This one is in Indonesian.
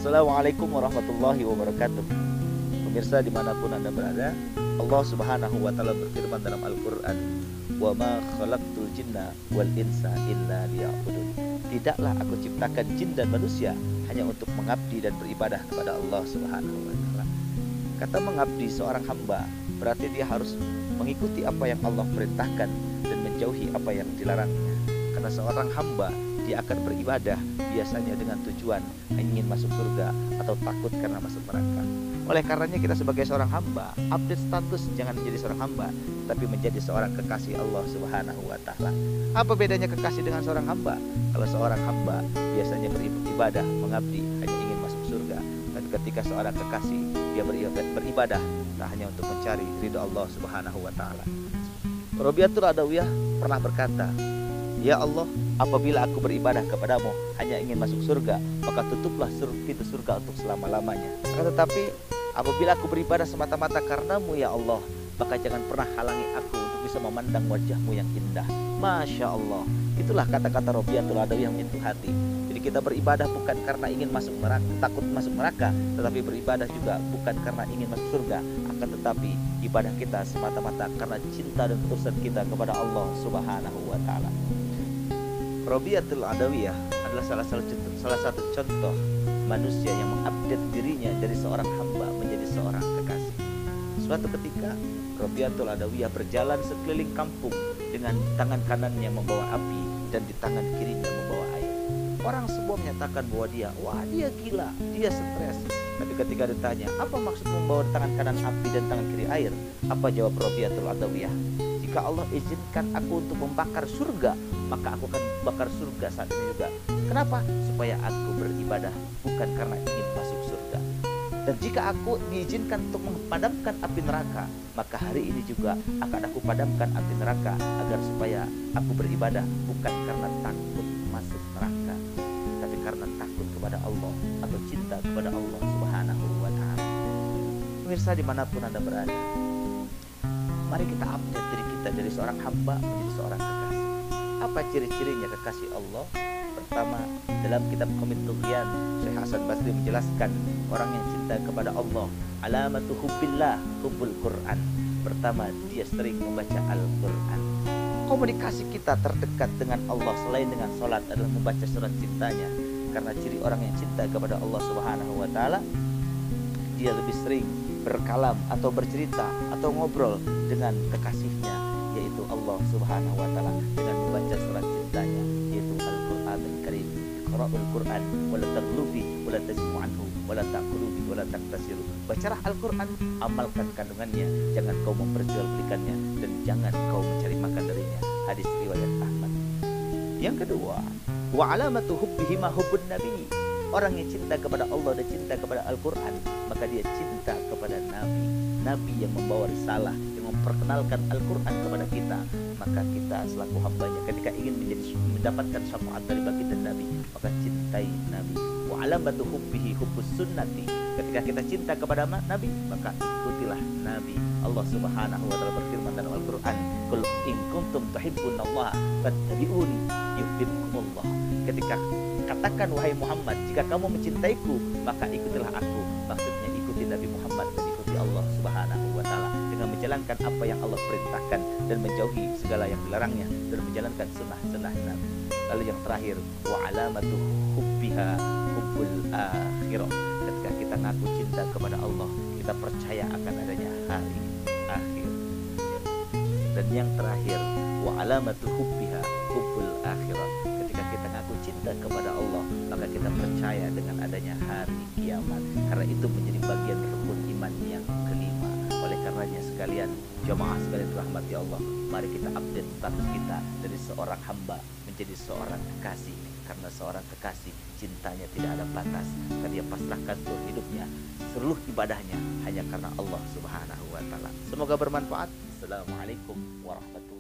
Assalamualaikum warahmatullahi wabarakatuh. Pemirsa dimanapun Anda berada, Allah subhanahu wa ta'ala berfirman dalam Al-Quran, "Wa ma khalaqtul jinna wal insa illa liya'budun." Tidaklah aku ciptakan jin dan manusia hanya untuk mengabdi dan beribadah kepada Allah subhanahu wa ta'ala. Kata mengabdi seorang hamba berarti dia harus mengikuti apa yang Allah perintahkan dan menjauhi apa yang dilarangnya. Karena seorang hamba dia akan beribadah biasanya dengan tujuan ingin masuk surga atau takut karena masuk neraka. Oleh karenanya kita sebagai seorang hamba update status jangan menjadi seorang hamba, tapi menjadi seorang kekasih Allah subhanahu wa ta'ala. Apa bedanya kekasih dengan seorang hamba? Kalau seorang hamba biasanya beribadah, mengabdi, hanya ingin masuk surga. Dan ketika seorang kekasih dia beribadah tak hanya untuk mencari ridho Allah subhanahu wa ta'ala. Robiatul Adawiyah pernah berkata, "Ya Allah, apabila aku beribadah kepadamu hanya ingin masuk surga, maka tutuplah pintu surga untuk selama-lamanya. Akan tetapi apabila aku beribadah semata-mata karenamu ya Allah, maka jangan pernah halangi aku untuk bisa memandang wajahmu yang indah." Masya Allah. Itulah kata-kata Robiatul Adawi yang menyentuh hati. Jadi kita beribadah bukan karena ingin masuk neraka, takut masuk neraka, tetapi beribadah juga bukan karena ingin masuk surga, akan tetapi ibadah kita semata-mata karena cinta dan ketulusan kita kepada Allah subhanahu wa ta'ala. Robiatul Adawiyah adalah salah satu contoh manusia yang mengupdate dirinya dari seorang hamba menjadi seorang kekasih. Suatu ketika Robiatul Adawiyah berjalan sekeliling kampung dengan tangan kanannya membawa api dan di tangan kirinya membawa air. Orang semua menyatakan bahwa dia gila, dia stres. Tapi ketika ditanya, apa maksud membawa tangan kanan api dan tangan kiri air? Apa jawab Robiatul Adawiyah? Jika Allah izinkan aku untuk membakar surga, maka aku akan bakar surga saat ini juga. Kenapa? Supaya aku beribadah bukan karena ingin masuk surga. Dan jika aku diizinkan untuk memadamkan api neraka, maka hari ini juga akan aku padamkan api neraka agar supaya aku beribadah bukan karena takut masuk neraka, tapi karena takut kepada Allah atau cinta kepada Allah subhanahu wa ta'ala. Pemirsa dimanapun Anda berada, mari kita update diri kita dari seorang hamba menjadi seorang kekasih. Apa ciri-cirinya kekasih Allah? Pertama, dalam kitab Qomit Tughyan, Syekh Hasan Basri menjelaskan orang yang cinta kepada Allah, alamatu hubbillah hubbul Quran. Pertama, dia sering membaca Al-Quran. Komunikasi kita terdekat dengan Allah selain dengan sholat adalah membaca surat cintanya. Karena ciri orang yang cinta kepada Allah subhanahu wa ta'ala, dia lebih sering berkalam atau bercerita atau ngobrol dengan kekasihnya, yaitu Allah subhanahu wa ta'ala, dengan membaca surat cintanya, yaitu Al-Quran Al-Karim. Iqra'ul Quran wala taghlufi wala tazmu anhu wala taqulubi wala taqtasiru. Bacalah Al-Quran, amalkan kandungannya, jangan kau memperjualbelikannya dan jangan kau mencari makan darinya. Hadis riwayat Ahmad. Yang kedua, wa alamatu hubbihima hubbun nabi. Orang yang cinta kepada Allah dan cinta kepada Al-Quran, maka dia cinta kepada Nabi. Nabi yang membawa risalah, yang memperkenalkan Al-Quran kepada kita. Maka kita selaku hambanya ketika ingin mendapatkan syafaat dari baginda Nabi, maka cintai Nabi. Wa alamatu hubbihi hubbus sunnati. Ketika kita cinta kepada Nabi, maka ikutilah Nabi. Allah subhanahu wa ta'ala berfirman dalam Al-Quran, "Qul in kuntum tuhibbunallaha fattabi'uni yuhibbukumullah." Ketika katakan, wahai Muhammad, jika kamu mencintaiku, maka ikutilah aku. Maksudnya ikuti Nabi Muhammad dan ikuti Allah subhanahu wa ta'ala dengan menjalankan apa yang Allah perintahkan dan menjauhi segala yang dilarangnya dan menjalankan sunnah-sunnah Nabi. Lalu yang terakhir, wa alamatu hubbiha hubbul akhirah. Ketika kita ngaku cinta kepada Allah, kita percaya akan adanya hari akhir. Dan yang terakhir, wa alamatu hubbiha hubbul akhirah. Ketika kita ngaku cinta kepada Allah, maka kita percaya dengan adanya hari kiamat. Karena itu menjadi bagian rukun iman yang kelima. Oleh karenanya sekalian, jamaah sekalian rahmati Allah, mari kita update status kita dari seorang hamba menjadi seorang kekasih. Karena seorang kekasih cintanya tidak ada batas, karena dia pasrahkan seluruh hidupnya, seluruh ibadahnya hanya karena Allah subhanahu wa ta'ala. Semoga bermanfaat. Assalamualaikum warahmatullahi wabarakatuh.